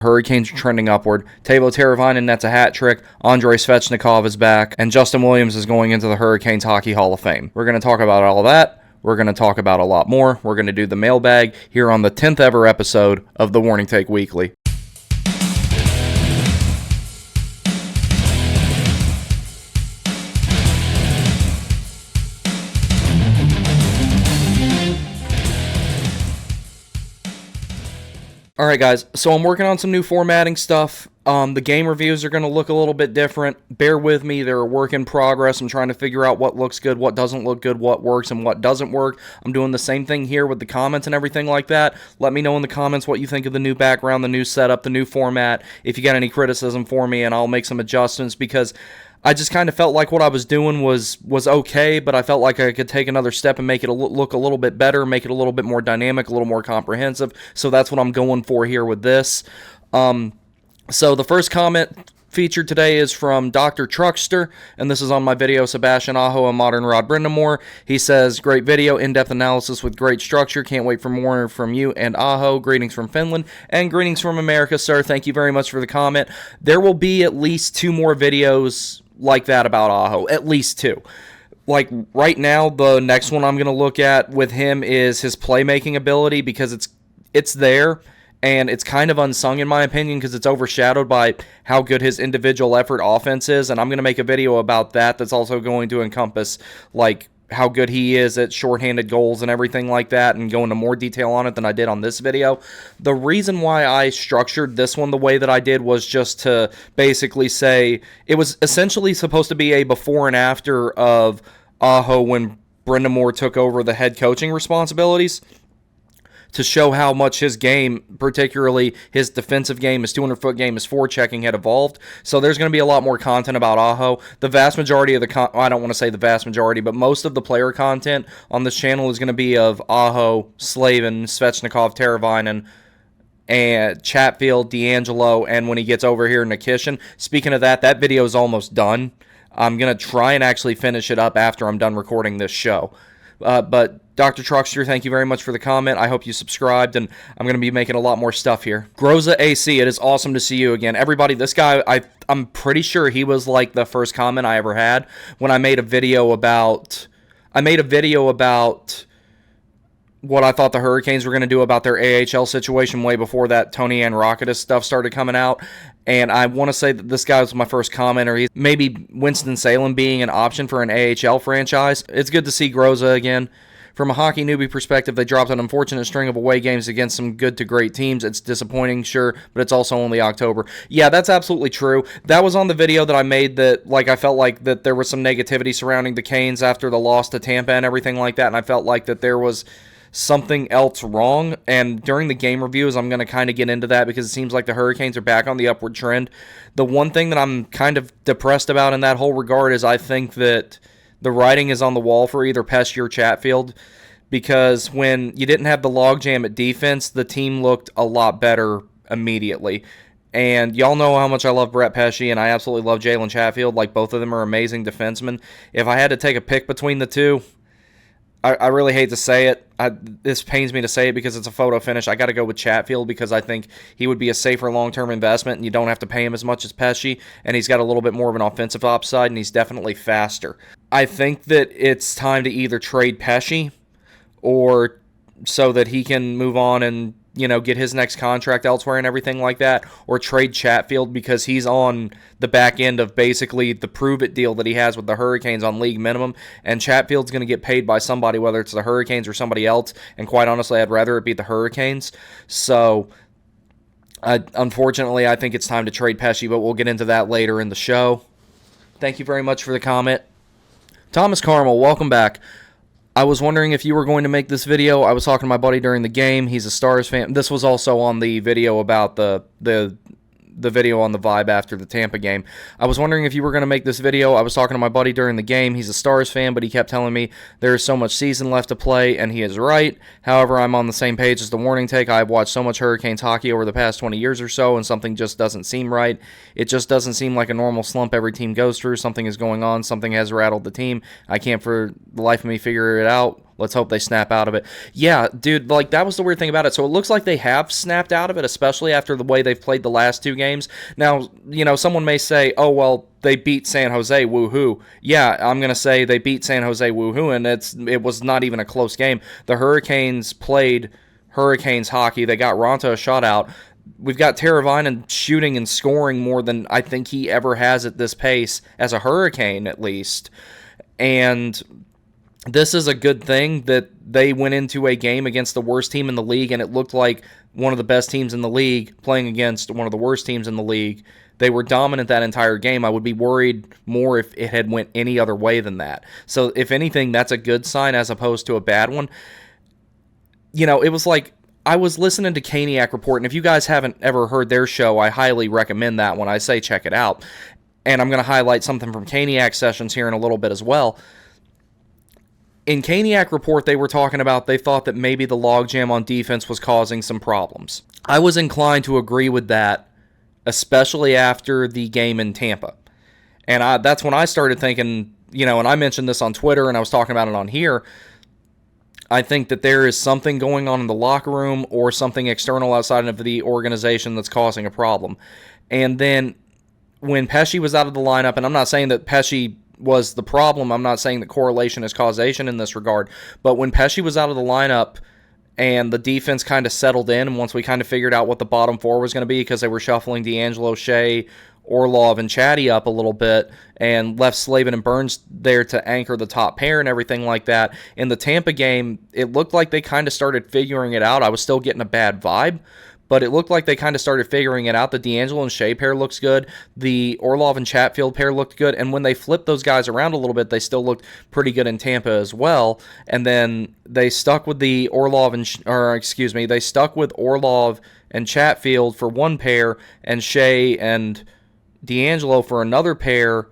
Hurricanes are trending upward. Teuvo Teravainen nets a hat trick. Andrei Svechnikov is back. And Justin Williams is going into the Hurricanes Hockey Hall of Fame. We're going to talk about all that. We're going to talk about a lot more. We're going to do the mailbag here on the 10th ever episode of the Warning Take Weekly. Alright guys, so I'm working on some new formatting stuff. The game reviews are going to look a little bit different. Bear with me, they're a work in progress. I'm trying to figure out what looks good, what doesn't look good, what works, and what doesn't work. I'm doing the same thing here with the comments and everything like that. Let me know in the comments what you think of the new background, the new setup, the new format, if you got any criticism for me, and I'll make some adjustments, because I just kind of felt like what I was doing was okay, but I felt like I could take another step and make it look a little bit better, make it a little bit more dynamic, a little more comprehensive. So that's what I'm going for here with this. So the first comment featured today is from Dr. Truckster, and this is on my video, Sebastian Aho and Modern Rod Brindamore. He says, great video, in-depth analysis with great structure. Can't wait for more from you and Aho. Greetings from Finland, and greetings from America, sir. Thank you very much for the comment. There will be at least 2 more videos like that about Aho, at least 2. Like right now, the next one I'm going to look at with him is his playmaking ability, because it's there, and it's kind of unsung in my opinion because it's overshadowed by how good his individual effort offense is, and I'm going to make a video about that that's also going to encompass like how good he is at shorthanded goals and everything like that, and go into more detail on it than I did on this video. The reason why I structured this one the way that I did was just to basically say it was essentially supposed to be a before and after of Aho when Brindamore took over the head coaching responsibilities, to show how much his game, particularly his defensive game, his 200-foot game, his forechecking had evolved. So there's going to be a lot more content about Aho. The vast majority of I don't want to say the vast majority, but most of the player content on this channel is going to be of Aho, Slavin, Svechnikov, Teravainen, and Chatfield, D'Angelo, and when he gets over here, Nikishin. Speaking of that, that video is almost done. I'm going to try and actually finish it up after I'm done recording this show. But Dr. Truckster, thank you very much for the comment. I hope you subscribed, and I'm going to be making a lot more stuff here. Groza AC, it is awesome to see you again. Everybody, this guy, I'm pretty sure he was like the first comment I ever had when I made a video about what I thought the Hurricanes were going to do about their AHL situation way before that Tony Anrokidis stuff started coming out. And I want to say that this guy was my first commenter. He's maybe Winston-Salem being an option for an AHL franchise. It's good to see Groza again. From a hockey newbie perspective, they dropped an unfortunate string of away games against some good to great teams. It's disappointing, sure, but it's also only October. Yeah, that's absolutely true. That was on the video that I made that, like, I felt like that there was some negativity surrounding the Canes after the loss to Tampa and everything like that, and I felt like that there was something else wrong. And during the game reviews, I'm going to kind of get into that because it seems like the Hurricanes are back on the upward trend. The one thing that I'm kind of depressed about in that whole regard is I think that the writing is on the wall for either Pesce or Chatfield, because when you didn't have the logjam at defense, the team looked a lot better immediately. And y'all know how much I love Brett Pesce, and I absolutely love Jalen Chatfield. Like, both of them are amazing defensemen. If I had to take a pick between the two, I really hate to say it. This pains me to say it because it's a photo finish. I got to go with Chatfield because I think he would be a safer long-term investment, and you don't have to pay him as much as Pesce, and he's got a little bit more of an offensive upside, and he's definitely faster. I think that it's time to either trade Pesce or so that he can move on and, you know, get his next contract elsewhere and everything like that, or trade Chatfield because he's on the back end of basically the prove-it deal that he has with the Hurricanes on league minimum, and Chatfield's going to get paid by somebody, whether it's the Hurricanes or somebody else, and quite honestly, I'd rather it be the Hurricanes. So, unfortunately, I think it's time to trade Pesce, but we'll get into that later in the show. Thank you very much for the comment. Thomas Carmel, welcome back. I was wondering if you were going to make this video. I was talking to my buddy during the game. He's a Stars fan. This was also on the video about the video on the vibe after the Tampa game. I was wondering if you were going to make this video. I was talking to my buddy during the game. He's a Stars fan, but he kept telling me there is so much season left to play, and he is right. However, I'm on the same page as the Warning Take. I've watched so much Hurricanes hockey over the past 20 years or so, and something just doesn't seem right. It just doesn't seem like a normal slump every team goes through. Something is going on. Something has rattled the team. I can't for the life of me figure it out. Let's hope they snap out of it. Yeah, dude, like, that was the weird thing about it. So it looks like they have snapped out of it, especially after the way they've played the last 2 games. Now, someone may say, oh, well, they beat San Jose, woohoo. Yeah, I'm going to say they beat San Jose, woohoo, and it was not even a close game. The Hurricanes played Hurricanes hockey. They got Ronta a shutout. We've got Teravainen shooting and scoring more than I think he ever has at this pace, as a Hurricane at least. And this is a good thing that they went into a game against the worst team in the league, and it looked like one of the best teams in the league playing against one of the worst teams in the league. They were dominant that entire game. I would be worried more if it had went any other way than that. So if anything, that's a good sign as opposed to a bad one. It was like, I was listening to Caniac Report, and if you guys haven't ever heard their show, I highly recommend that one. I say check it out. And I'm going to highlight something from Caniac Sessions here in a little bit as well. In Caniac Report, they were talking about they thought that maybe the logjam on defense was causing some problems. I was inclined to agree with that, especially after the game in Tampa. And that's when I started thinking, and I mentioned this on Twitter and I was talking about it on here, I think that there is something going on in the locker room or something external outside of the organization that's causing a problem. And then when Pesce was out of the lineup, and I'm not saying that Pesce was the problem, I'm not saying that correlation is causation in this regard, but when Pesce was out of the lineup and the defense kind of settled in, and once we kind of figured out what the bottom 4 was going to be, because they were shuffling D'Angelo, Shea, Orlov, and Chatty up a little bit, and left Slavin and Burns there to anchor the top pair and everything like that. In the Tampa game, it looked like they kind of started figuring it out. I was still getting a bad vibe, but it looked like they kind of started figuring it out. The D'Angelo and Shea pair looks good. The Orlov and Chatfield pair looked good. And when they flipped those guys around a little bit, they still looked pretty good in Tampa as well. And then they stuck with they stuck with Orlov and Chatfield for one pair, and Shea and D'Angelo for another pair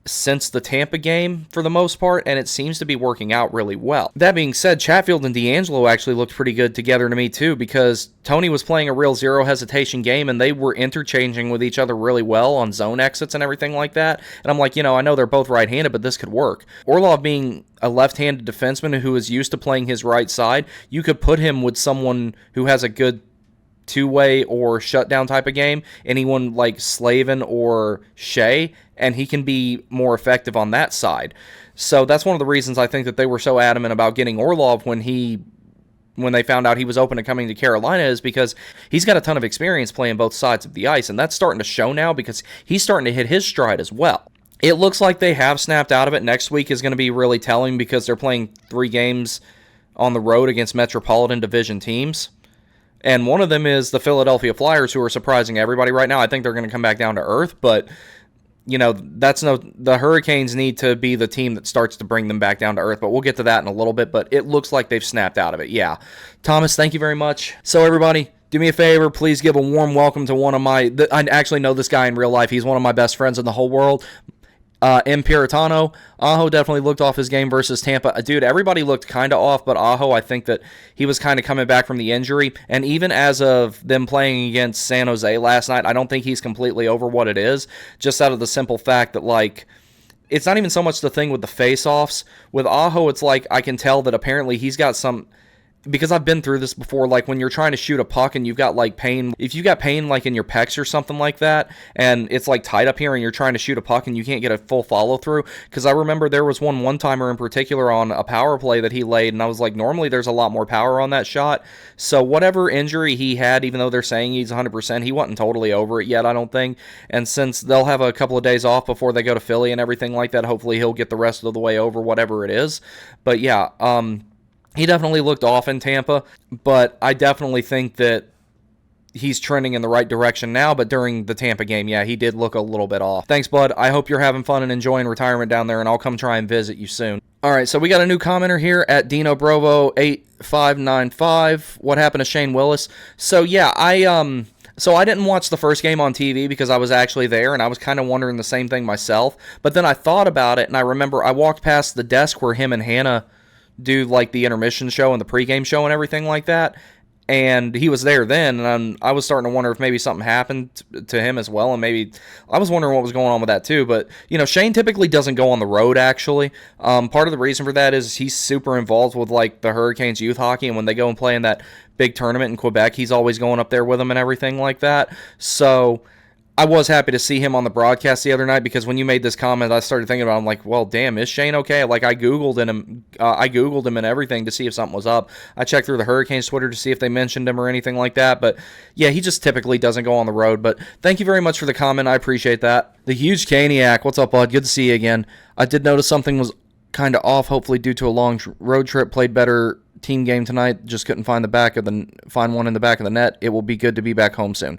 since the Tampa game for the most part, and it seems to be working out really well. That being said, Chatfield and D'Angelo actually looked pretty good together to me too, because Tony was playing a real zero hesitation game, and they were interchanging with each other really well on zone exits and everything like that. And I'm like, I know they're both right-handed, but this could work. Orlov being a left-handed defenseman who is used to playing his right side, you could put him with someone who has a good two-way or shutdown type of game, anyone like Slavin or Shea, and he can be more effective on that side. So that's one of the reasons I think that they were so adamant about getting Orlov when they found out he was open to coming to Carolina, is because he's got a ton of experience playing both sides of the ice, and that's starting to show now because he's starting to hit his stride as well. It looks like they have snapped out of it. Next week is going to be really telling because they're playing 3 games on the road against Metropolitan Division teams. And one of them is the Philadelphia Flyers, who are surprising everybody right now. I think they're going to come back down to earth, but the Hurricanes need to be the team that starts to bring them back down to earth, but we'll get to that in a little bit. But it looks like they've snapped out of it. Yeah. Thomas, thank you very much. So everybody, do me a favor, please give a warm welcome to one of I actually know this guy in real life. He's one of my best friends in the whole world. M. Puritano. Aho definitely looked off his game versus Tampa. Dude, everybody looked kind of off, but Aho, I think that he was kind of coming back from the injury. And even as of them playing against San Jose last night, I don't think he's completely over what it is, just out of the simple fact that, like, it's not even so much the thing with the face-offs. With Aho, it's like I can tell that apparently he's got some... Because I've been through this before, like when you're trying to shoot a puck and you've got like pain, if you got pain like in your pecs or something like that, and it's like tight up here and you're trying to shoot a puck and you can't get a full follow through, because I remember there was one-timer in particular on a power play that he laid, and I was like, normally there's a lot more power on that shot, so whatever injury he had, even though they're saying he's 100%, he wasn't totally over it yet, I don't think, and since they'll have a couple of days off before they go to Philly and everything like that, hopefully he'll get the rest of the way over whatever it is, but yeah, he definitely looked off in Tampa, but I definitely think that he's trending in the right direction now, but during the Tampa game, yeah, he did look a little bit off. Thanks, bud. I hope you're having fun and enjoying retirement down there, and I'll come try and visit you soon. All right, so we got a new commenter here at Dino Brovo 8595. What happened to Shane Willis? So, yeah, I didn't watch the first game on TV because I was actually there, and I was kind of wondering the same thing myself, but then I thought about it, and I remember I walked past the desk where him and Hannah do like the intermission show and the pregame show and everything like that, and he was there then, and I was starting to wonder if maybe something happened to him as well, and maybe I was wondering what was going on with that too. But Shane typically doesn't go on the road. Actually, part of the reason for that is he's super involved with like the Hurricanes youth hockey, and when they go and play in that big tournament in Quebec, he's always going up there with them and everything like that. So I was happy to see him on the broadcast the other night, because when you made this comment, I started thinking about, I'm like, well, damn, is Shane okay? Like, I googled him and everything to see if something was up. I checked through the Hurricanes Twitter to see if they mentioned him or anything like that. But yeah, he just typically doesn't go on the road. But thank you very much for the comment. I appreciate that. The Huge Caniac, what's up, bud? Good to see you again. I did notice something was kind of off, hopefully due to a long road trip. Played better team game tonight, just couldn't find one in the back of the net. It will be good to be back home soon.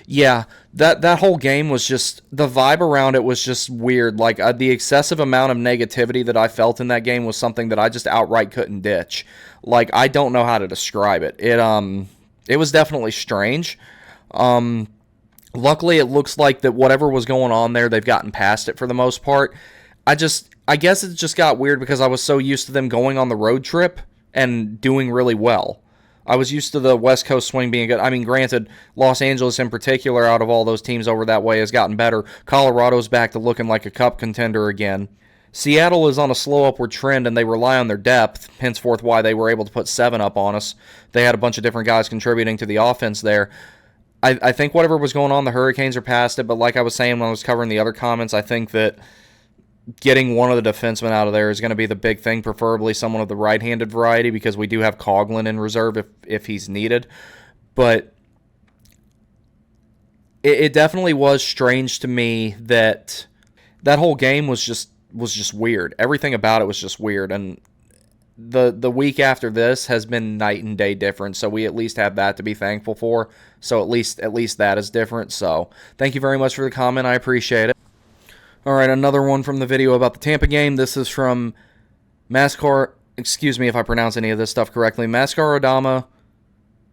Yeah, that whole game was just, the vibe around it was just weird. Like, the excessive amount of negativity that I felt in that game was something that I just outright couldn't ditch. Like, I don't know how to describe it. It was definitely strange. Luckily, it looks like that whatever was going on there, they've gotten past it for the most part. I guess it just got weird because I was so used to them going on the road trip and doing really well. I was used to the West Coast swing being good. I mean, granted, Los Angeles in particular, out of all those teams over that way, has gotten better. Colorado's back to looking like a cup contender again. Seattle is on a slow upward trend, and they rely on their depth, henceforth why they were able to put 7 up on us. They had a bunch of different guys contributing to the offense there. I think whatever was going on, the Hurricanes are past it, but like I was saying when I was covering the other comments, I think that getting one of the defensemen out of there is going to be the big thing, preferably someone of the right-handed variety, because we do have Coughlin in reserve if he's needed. But it definitely was strange to me that whole game was just weird. Everything about it was just weird, and the week after this has been night and day different, so we at least have that to be thankful for. So at least that is different. So thank you very much for the comment. I appreciate it. All right, another one from the video about the Tampa game. This is from Mascar. Excuse me if I pronounce any of this stuff correctly. Mascar Odama,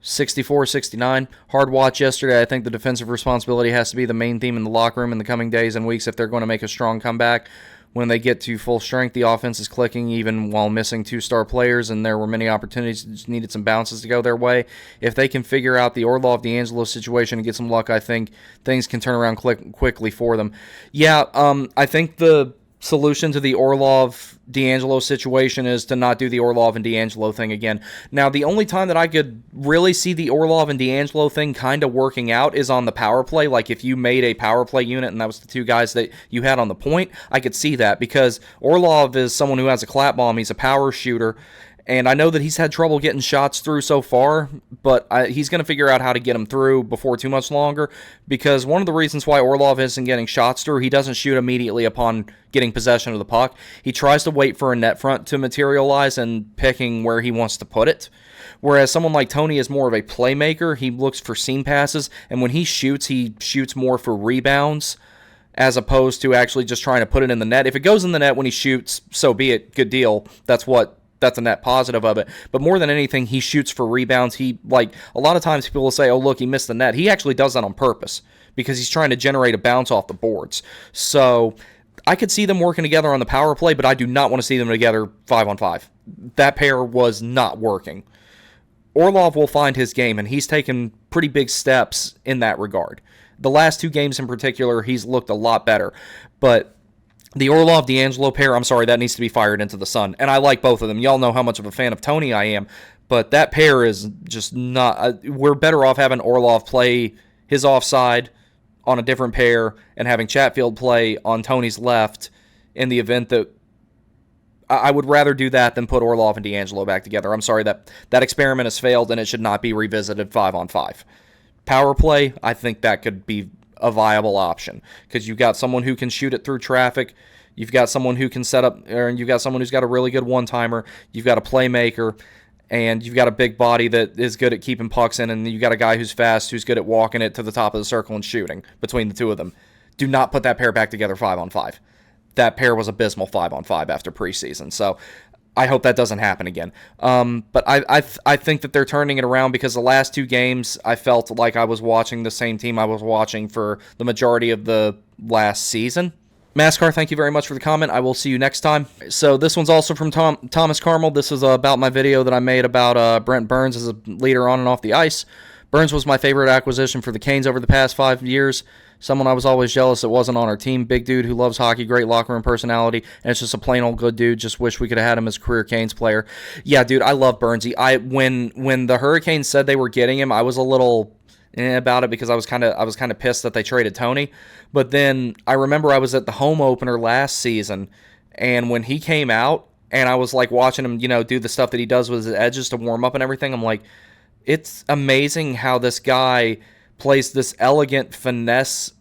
64-69. Hard watch yesterday. I think the defensive responsibility has to be the main theme in the locker room in the coming days and weeks if they're going to make a strong comeback. When they get to full strength, the offense is clicking even while missing 2-star players, and there were many opportunities that just needed some bounces to go their way. If they can figure out the Orlov-D'Angelo situation and get some luck, I think things can turn around quickly for them. Yeah, I think the solution to the Orlov-D'Angelo situation is to not do the Orlov and D'Angelo thing again. Now, the only time that I could really see the Orlov and D'Angelo thing kind of working out is on the power play. Like, if you made a power play unit and that was the 2 guys that you had on the point, I could see that, because Orlov is someone who has a clap bomb. He's a power shooter, and I know that he's had trouble getting shots through so far, but he's going to figure out how to get them through before too much longer, because one of the reasons why Orlov isn't getting shots through, he doesn't shoot immediately upon getting possession of the puck. He tries to wait for a net front to materialize and picking where he wants to put it. Whereas someone like Tony is more of a playmaker. He looks for seam passes, and when he shoots more for rebounds as opposed to actually just trying to put it in the net. If it goes in the net when he shoots, so be it. Good deal. That's a net positive of it. But more than anything, he shoots for rebounds. A lot of times people will say, oh, look, he missed the net. He actually does that on purpose because he's trying to generate a bounce off the boards. So I could see them working together on the power play, but I do not want to see them together 5-on-5. That pair was not working. Orlov will find his game, and he's taken pretty big steps in that regard. The last 2 games in particular, he's looked a lot better. But the Orlov-D'Angelo pair, I'm sorry, that needs to be fired into the sun. And I like both of them. Y'all know how much of a fan of Tony I am. But that pair is just not... we're better off having Orlov play his offside on a different pair and having Chatfield play on Tony's left in the event that... I would rather do that than put Orlov and D'Angelo back together. I'm sorry, that experiment has failed and it should not be revisited 5-on-5. Power play, I think that could be a viable option, because you've got someone who can shoot it through traffic, you've got someone who can set up, and you've got someone who's got a really good one-timer, you've got a playmaker, and you've got a big body that is good at keeping pucks in, and you've got a guy who's fast, who's good at walking it to the top of the circle and shooting between the 2 of them. Do not put that pair back together 5-on-5. That pair was abysmal 5-on-5 after preseason, so I hope that doesn't happen again. But I think that they're turning it around, because the last 2 games I felt like I was watching the same team I was watching for the majority of the last season. Mascar, thank you very much for the comment. I will see you next time. So this one's also from Thomas Carmel. This is about my video that I made about Brent Burns as a leader on and off the ice. Burns was my favorite acquisition for the Canes over the past 5 years. Someone I was always jealous that wasn't on our team. Big dude who loves hockey, great locker room personality, and it's just a plain old good dude. Just wish we could have had him as a career Canes player. Yeah, dude, I love Burnsy. When the Hurricanes said they were getting him, I was a little about it because I was kind of pissed that they traded Tony. But then I remember I was at the home opener last season, and when he came out, and I was like watching him, do the stuff that he does with his edges to warm up and everything. I'm like, it's amazing how this guy plays this elegant finesse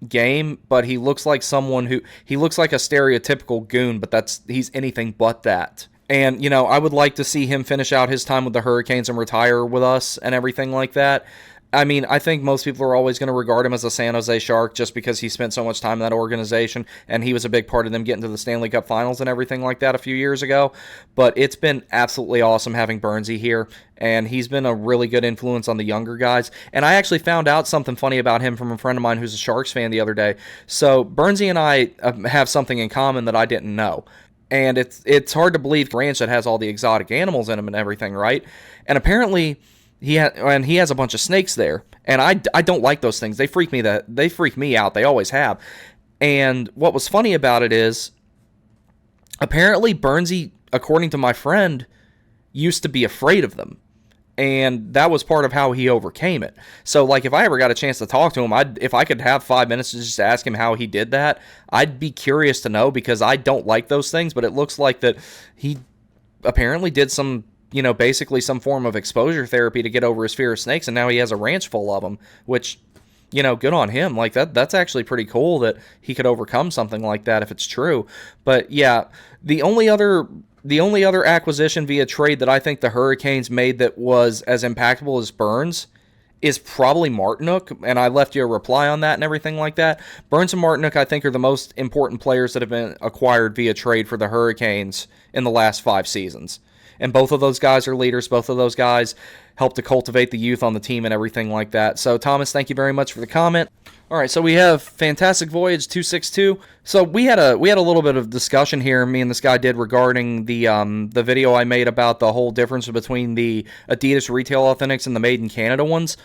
game, but he looks like he looks like a stereotypical goon, but he's anything but that. And, I would like to see him finish out his time with the Hurricanes and retire with us and everything like that. I mean, I think most people are always going to regard him as a San Jose Shark just because he spent so much time in that organization, and he was a big part of them getting to the Stanley Cup Finals and everything like that a few years ago. But it's been absolutely awesome having Burnsy here, and he's been a really good influence on the younger guys. And I actually found out something funny about him from a friend of mine who's a Sharks fan the other day. So Burnsy and I have something in common that I didn't know. And it's hard to believe ranch that has all the exotic animals in them and everything, right? And apparently he has a bunch of snakes there, and I don't like those things. They freak me out. They always have. And what was funny about it is, apparently Burnsy, according to my friend, used to be afraid of them, and that was part of how he overcame it. So, like, if I ever got a chance to talk to him, if I could have 5 minutes to just ask him how he did that, I'd be curious to know, because I don't like those things. But it looks like that he apparently did some, basically some form of exposure therapy to get over his fear of snakes, and now he has a ranch full of them, which, good on him. Like, that's actually pretty cool that he could overcome something like that if it's true. But yeah, the only other acquisition via trade that I think the Hurricanes made that was as impactful as Burns is probably Martinook, and I left you a reply on that and everything like that. Burns and Martinook, I think, are the most important players that have been acquired via trade for the Hurricanes in the last 5 seasons. And both of those guys are leaders. Both of those guys help to cultivate the youth on the team and everything like that. So, Thomas, thank you very much for the comment. All right, so we have Fantastic Voyage 262. So we had a little bit of discussion here, me and this guy did, regarding the video I made about the whole difference between the Adidas Retail Authentics and the Made in Canada ones.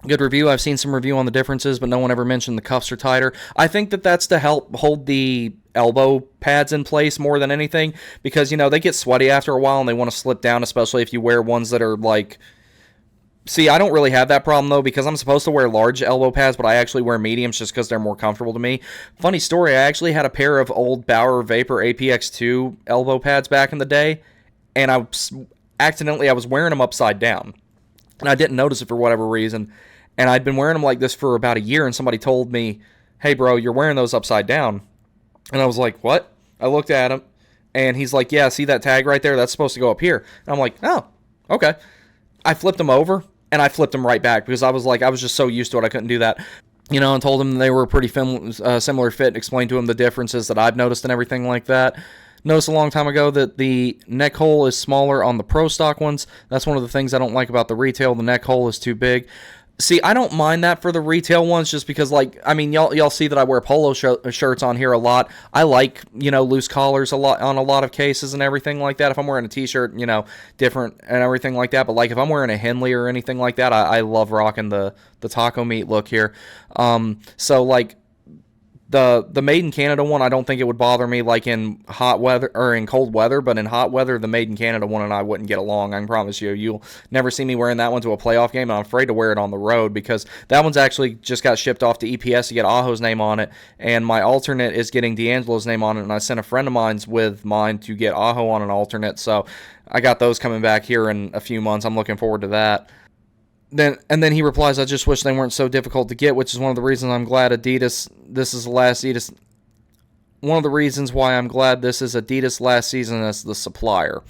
Good review. I've seen some review on the differences, but no one ever mentioned the cuffs are tighter. I think that's to help hold the elbow pads in place more than anything, because, they get sweaty after a while and they want to slip down, especially if you wear ones that are like... See, I don't really have that problem, though, because I'm supposed to wear large elbow pads, but I actually wear mediums just because they're more comfortable to me. Funny story, I actually had a pair of old Bauer Vapor APX2 elbow pads back in the day, and I was wearing them upside down, and I didn't notice it for whatever reason. And I'd been wearing them like this for about a year, and somebody told me, hey, bro, you're wearing those upside down. And I was like, what? I looked at him, and he's like, yeah, see that tag right there? That's supposed to go up here. And I'm like, oh, okay. I flipped them over, and I flipped them right back, because I was just so used to it, I couldn't do that. And told him they were a pretty similar fit, explained to him the differences that I've noticed and everything like that. Noticed a long time ago that the neck hole is smaller on the Pro Stock ones. That's one of the things I don't like about the retail. The neck hole is too big. See, I don't mind that for the retail ones, just because, y'all see that I wear polo shirts on here a lot. I like, loose collars a lot on a lot of cases and everything like that. If I'm wearing a t-shirt, different and everything like that. But, if I'm wearing a Henley or anything like that, I love rocking the taco meat look here. The Made in Canada one, I don't think it would bother me in hot weather or in cold weather, but in hot weather, the Made in Canada one and I wouldn't get along. I can promise you. You'll never see me wearing that one to a playoff game, and I'm afraid to wear it on the road, because that one's actually just got shipped off to EPS to get Aho's name on it, and my alternate is getting D'Angelo's name on it, and I sent a friend of mine's with mine to get Aho on an alternate, so I got those coming back here in a few months. I'm looking forward to that. Then he replies, I just wish they weren't so difficult to get, which is one of the reasons I'm glad this is the last Adidas. One of the reasons why I'm glad this is Adidas' last season as the supplier.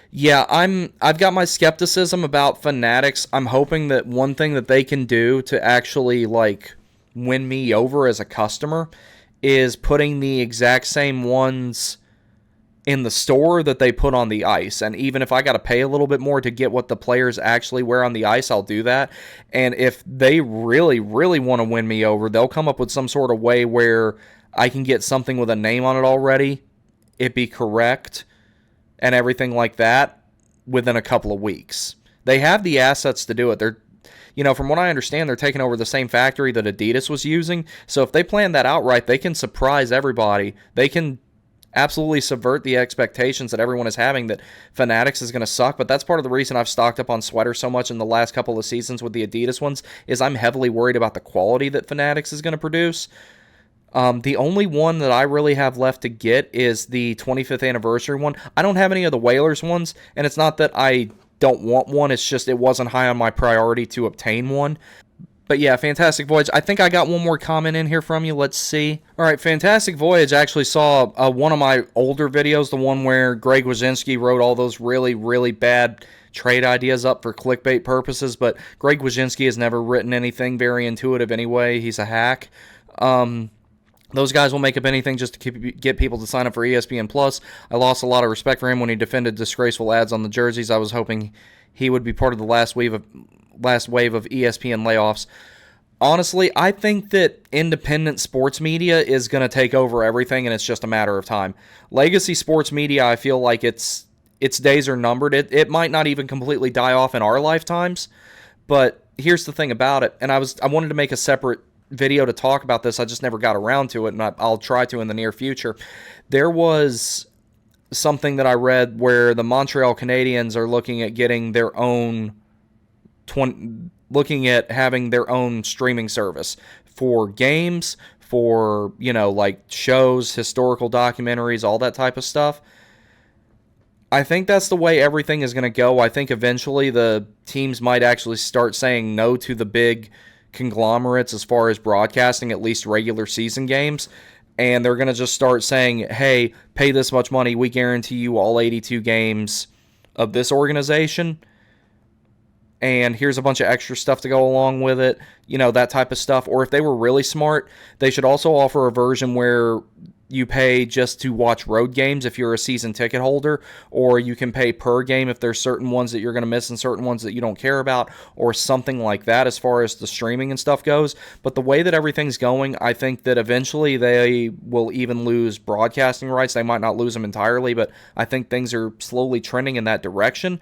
Yeah, I've got my skepticism about Fanatics. I'm hoping that one thing that they can do to actually win me over as a customer is putting the exact same ones in the store that they put on the ice. And even if I got to pay a little bit more to get what the players actually wear on the ice, I'll do that. And if they really, really want to win me over, they'll come up with some sort of way where I can get something with a name on it already, it be correct, and everything like that within a couple of weeks. They have the assets to do it. They're, from what I understand, they're taking over the same factory that Adidas was using. So if they plan that out right, they can surprise everybody. They can absolutely subvert the expectations that everyone is having that Fanatics is going to suck. But that's part of the reason I've stocked up on sweaters so much in the last couple of seasons with the Adidas ones, is I'm heavily worried about the quality that Fanatics is going to produce. The only one that I really have left to get is the 25th anniversary one. I don't have any of the Whalers ones, and it's not that I don't want one, it's just it wasn't high on my priority to obtain one. But yeah, Fantastic Voyage. I think I got one more comment in here from you. Let's see. All right, Fantastic Voyage actually saw one of my older videos, the one where Greg Wyszynski wrote all those really, really bad trade ideas up for clickbait purposes, but Greg Wyszynski has never written anything very intuitive anyway. He's a hack. Those guys will make up anything just to get people to sign up for ESPN Plus. I lost a lot of respect for him when he defended disgraceful ads on the jerseys. I was hoping he would be part of the last wave of ESPN layoffs. Honestly, I think that independent sports media is going to take over everything, and it's just a matter of time. Legacy sports media, I feel like its days are numbered. It might not even completely die off in our lifetimes, but here's the thing about it, and I wanted to make a separate video to talk about this. I just never got around to it, and I'll try to in the near future. There was something that I read where the Montreal Canadiens are looking at getting their own looking at having their own streaming service for games, for, like shows, historical documentaries, all that type of stuff. I think that's the way everything is going to go. I think eventually the teams might actually start saying no to the big conglomerates as far as broadcasting at least regular season games, and they're going to just start saying, hey, pay this much money, we guarantee you all 82 games of this organization, and here's a bunch of extra stuff to go along with it, that type of stuff. Or if they were really smart, they should also offer a version where you pay just to watch road games if you're a season ticket holder, or you can pay per game if there's certain ones that you're going to miss and certain ones that you don't care about, or something like that as far as the streaming and stuff goes. But the way that everything's going, I think that eventually they will even lose broadcasting rights. They might not lose them entirely, but I think things are slowly trending in that direction.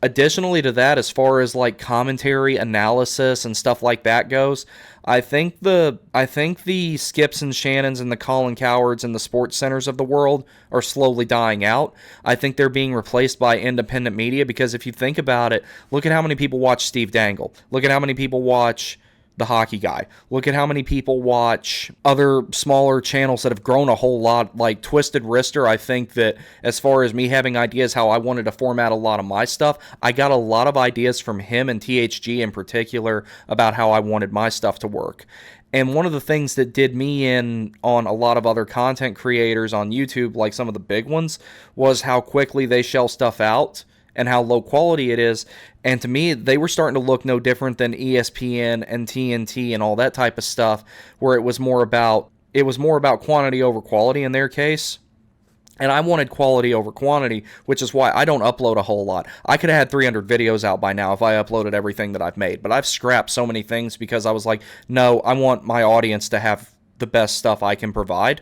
Additionally to that, as far as like commentary, analysis, and stuff like that goes, I think the Skips and Shannons and the Colin Cowards and the Sports Centers of the world are slowly dying out. I think they're being replaced by independent media, because if you think about it, look at how many people watch Steve Dangle. Look at how many people watch The Hockey Guy. Look at how many people watch other smaller channels that have grown a whole lot, like Twisted Wrister. I think that as far as me having ideas how I wanted to format a lot of my stuff, I got a lot of ideas from him and THG in particular about how I wanted my stuff to work. And one of the things that did me in on a lot of other content creators on YouTube, like some of the big ones, was how quickly they shell stuff out and how low quality it is. And to me, they were starting to look no different than ESPN and TNT and all that type of stuff, where it was more about quantity over quality in their case. And I wanted quality over quantity, which is why I don't upload a whole lot. I could have had 300 videos out by now if I uploaded everything that I've made, but I've scrapped so many things because I was like, no, I want my audience to have the best stuff I can provide.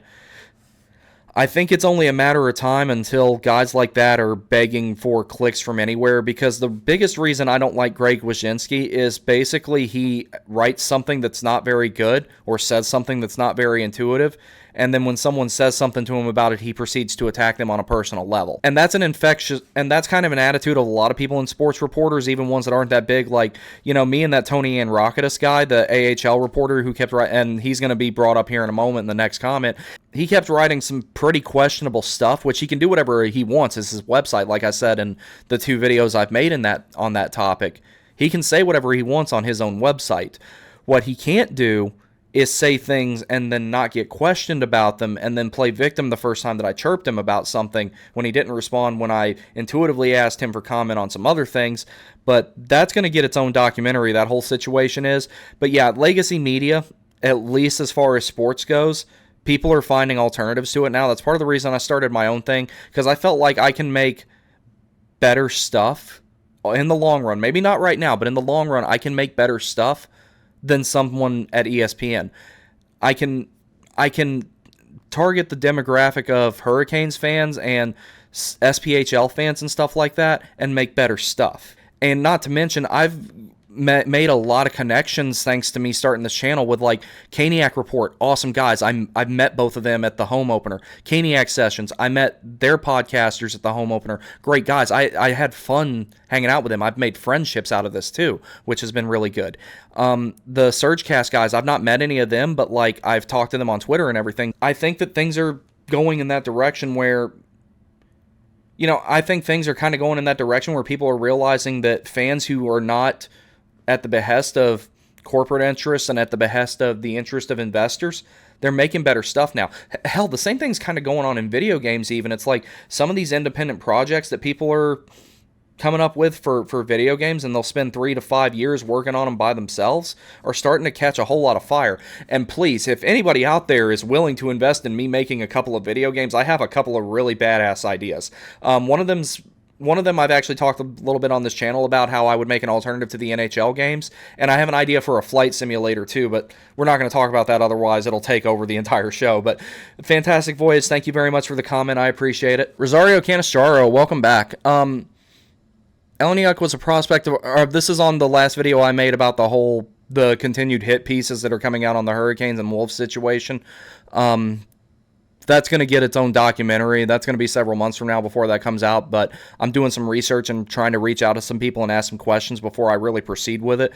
I think it's only a matter of time until guys like that are begging for clicks from anywhere, because the biggest reason I don't like Greg Wyszynski is basically he writes something that's not very good or says something that's not very intuitive, and then when someone says something to him about it, he proceeds to attack them on a personal level. And that's that's kind of an attitude of a lot of people in sports reporters, even ones that aren't that big, like, me and that Tony Androkidis guy, the AHL reporter who kept writing, and he's going to be brought up here in a moment in the next comment. He kept writing some pretty questionable stuff, which he can do whatever he wants. It's his website, like I said in the 2 videos I've made on that topic. He can say whatever he wants on his own website. What he can't do is say things and then not get questioned about them and then play victim the first time that I chirped him about something when he didn't respond when I intuitively asked him for comment on some other things. But that's going to get its own documentary, that whole situation is. But yeah, legacy media, at least as far as sports goes, people are finding alternatives to it now. That's part of the reason I started my own thing, because I felt like I can make better stuff in the long run. Maybe not right now, but in the long run, I can make better stuff than someone at ESPN. I can target the demographic of Hurricanes fans and SPHL fans and stuff like that and make better stuff. And not to mention, I've made a lot of connections thanks to me starting this channel with like Caniac Report, awesome guys. I've met both of them at the home opener. Caniac Sessions, I met their podcasters at the home opener. Great guys. I had fun hanging out with them. I've made friendships out of this too, which has been really good. The Surgecast guys, I've not met any of them, but like I've talked to them on Twitter and everything. I think that things are going in that direction where, I think things are kind of going in that direction where people are realizing that fans who are not at the behest of corporate interests and at the behest of the interest of investors, they're making better stuff now. Hell, the same thing's kind of going on in video games even. It's like some of these independent projects that people are coming up with for video games, and they'll spend 3 to 5 years working on them by themselves, are starting to catch a whole lot of fire. And please, if anybody out there is willing to invest in me making a couple of video games, I have a couple of really badass ideas. One of them I've actually talked a little bit on this channel about how I would make an alternative to the NHL games, and I have an idea for a flight simulator too, but we're not going to talk about that, otherwise it'll take over the entire show. But fantastic voyage, thank you very much for the comment, I appreciate it. Rosario Canistaro, welcome back. Elniak was a prospect of, this is on the last video I made about the continued hit pieces that are coming out on the Hurricanes and Wolves situation. That's going to get its own documentary. That's going to be several months from now before that comes out, but I'm doing some research and trying to reach out to some people and ask some questions before I really proceed with it,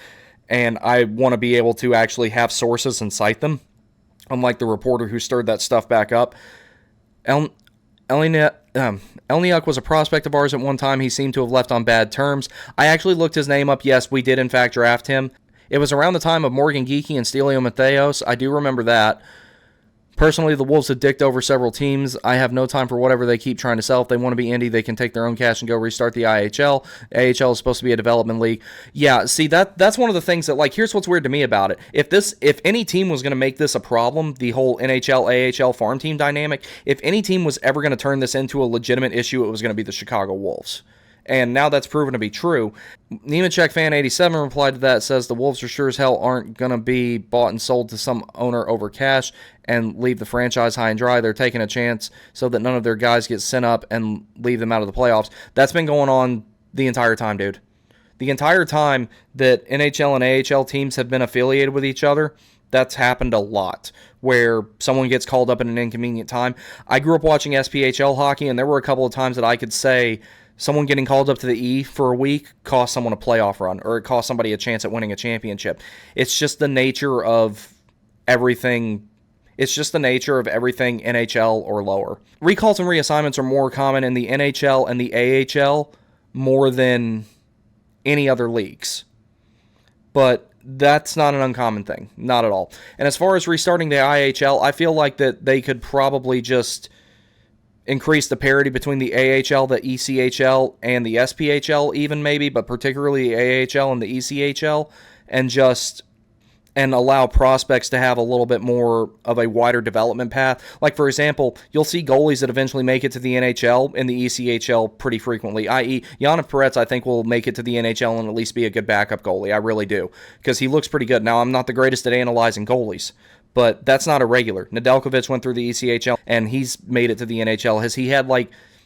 and I want to be able to actually have sources and cite them, unlike the reporter who stirred that stuff back up. Elniak was a prospect of ours at one time. He seemed to have left on bad terms. I actually looked his name up. Yes, we did in fact draft him. It was around the time of Morgan Geekie and Stelio Mateos. I do remember that. Personally, the Wolves have dicked over several teams. I have no time for whatever they keep trying to sell. If they want to be indie, they can take their own cash and go restart the IHL. AHL is supposed to be a development league. Yeah, see, that's one of the things that, like, here's what's weird to me about it. If any team was going to make this a problem, the whole NHL, AHL farm team dynamic, if any team was ever going to turn this into a legitimate issue, it was going to be the Chicago Wolves. And now that's proven to be true. Nemechek Fan 87 replied to that, says the Wolves for sure as hell aren't going to be bought and sold to some owner over cash and leave the franchise high and dry. They're taking a chance so that none of their guys get sent up and leave them out of the playoffs. That's been going on the entire time, dude. The entire time that NHL and AHL teams have been affiliated with each other, that's happened a lot, where someone gets called up at an inconvenient time. I grew up watching SPHL hockey, and there were a couple of times that I could say someone getting called up to the E for a week cost someone a playoff run, or it cost somebody a chance at winning a championship. It's just the nature of everything. It's just the nature of everything NHL or lower. Recalls and reassignments are more common in the NHL and the AHL more than any other leagues. But that's not an uncommon thing. Not at all. And as far as restarting the IHL, I feel like that they could probably just increase the parity between the AHL, the ECHL, and the SPHL even maybe, but particularly the AHL and the ECHL, and allow prospects to have a little bit more of a wider development path. Like, for example, you'll see goalies that eventually make it to the NHL and the ECHL pretty frequently, i.e. Yanniv Peretz, I think, will make it to the NHL and at least be a good backup goalie. I really do, because he looks pretty good. Now, I'm not the greatest at analyzing goalies, but that's not a regular. Nedeljkovic went through the ECHL, and he's made it to the NHL.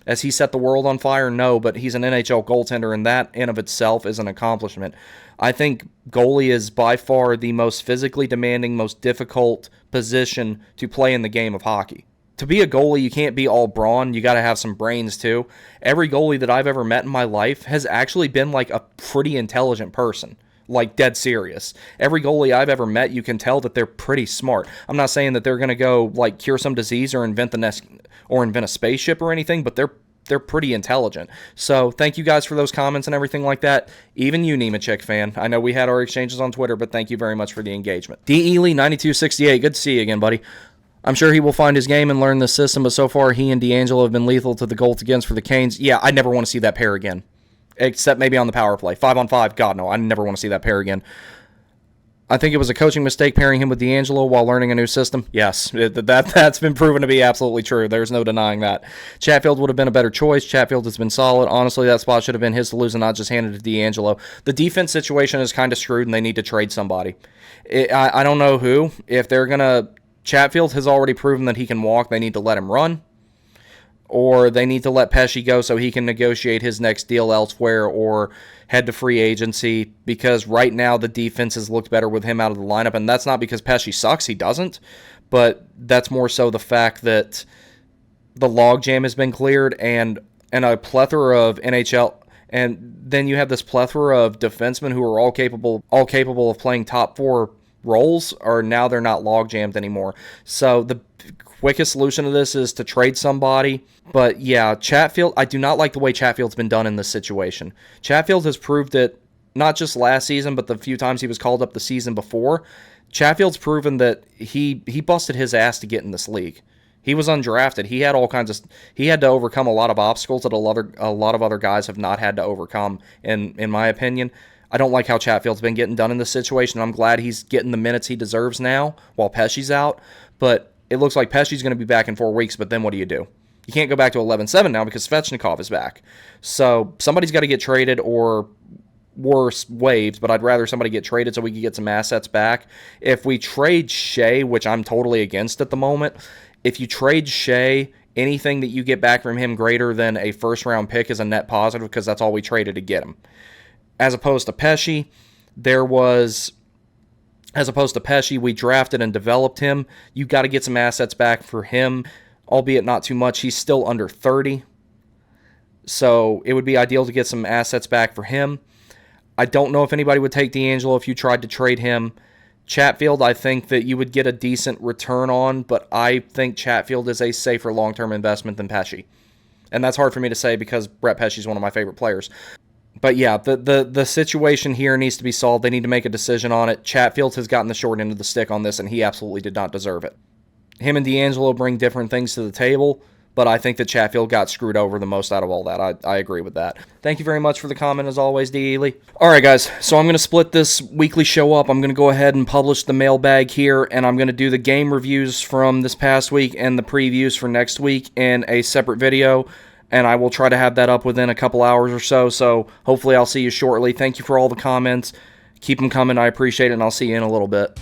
Has he set the world on fire? No, but he's an NHL goaltender, and that in of itself is an accomplishment. I think goalie is by far the most physically demanding, most difficult position to play in the game of hockey. To be a goalie, you can't be all brawn. You got to have some brains, too. Every goalie that I've ever met in my life has actually been like a pretty intelligent person. Like, dead serious. Every goalie I've ever met, you can tell that they're pretty smart. I'm not saying that they're going to go, like, cure some disease or invent a spaceship or anything, but they're pretty intelligent. So, thank you guys for those comments and everything like that. Even you, Nemechek fan. I know we had our exchanges on Twitter, but thank you very much for the engagement. D. Ely 9268, good to see you again, buddy. I'm sure he will find his game and learn the system, but so far he and D'Angelo have been lethal to the goals against for the Canes. Yeah, I never want to see that pair again. Except maybe on the power play. 5-on-5, God, no, I never want to see that pair again. I think it was a coaching mistake pairing him with D'Angelo while learning a new system. Yes, that's been proven to be absolutely true. There's no denying that. Chatfield would have been a better choice. Chatfield has been solid. Honestly, that spot should have been his to lose and not just handed to D'Angelo. The defense situation is kind of screwed, and they need to trade somebody. I don't know who. If they're going to Chatfield has already proven that he can walk. They need to let him run. Or they need to let Pesci go so he can negotiate his next deal elsewhere or head to free agency, because right now the defense has looked better with him out of the lineup, and that's not because Pesci sucks. He doesn't. But that's more so the fact that the logjam has been cleared, and a plethora of NHL, and then you have this plethora of defensemen who are all capable of playing top 4 roles, or now they're not logjammed anymore. So the quickest solution to this is to trade somebody. But yeah, Chatfield, I do not like the way Chatfield's been done in this situation. Chatfield has proved it not just last season, but the few times he was called up the season before. Chatfield's proven that he busted his ass to get in this league. He was undrafted. He had to overcome a lot of obstacles that a lot of other guys have not had to overcome, in my opinion. I don't like how Chatfield's been getting done in this situation. I'm glad he's getting the minutes he deserves now while Pesci's out. But it looks like Pesci's going to be back in 4 weeks, but then what do? You can't go back to 11-7 now because Svechnikov is back. So somebody's got to get traded, or worse, waived, but I'd rather somebody get traded so we can get some assets back. If we trade Shea, which I'm totally against at the moment, if you trade Shea, anything that you get back from him greater than a first-round pick is a net positive, because that's all we traded to get him. As opposed to Pesci, we drafted and developed him. You got to get some assets back for him, albeit not too much. He's still under 30. So it would be ideal to get some assets back for him. I don't know if anybody would take D'Angelo if you tried to trade him. Chatfield, I think that you would get a decent return on, but I think Chatfield is a safer long-term investment than Pesci. And that's hard for me to say because Brett Pesci is one of my favorite players. But yeah, the situation here needs to be solved. They need to make a decision on it. Chatfield has gotten the short end of the stick on this, and he absolutely did not deserve it. Him and D'Angelo bring different things to the table, but I think that Chatfield got screwed over the most out of all that. I agree with that. Thank you very much for the comment, as always, D. Ely. All right, guys, so I'm going to split this weekly show up. I'm going to go ahead and publish the mailbag here, and I'm going to do the game reviews from this past week and the previews for next week in a separate video, and I will try to have that up within a couple hours or so, so hopefully I'll see you shortly. Thank you for all the comments. Keep them coming. I appreciate it, and I'll see you in a little bit.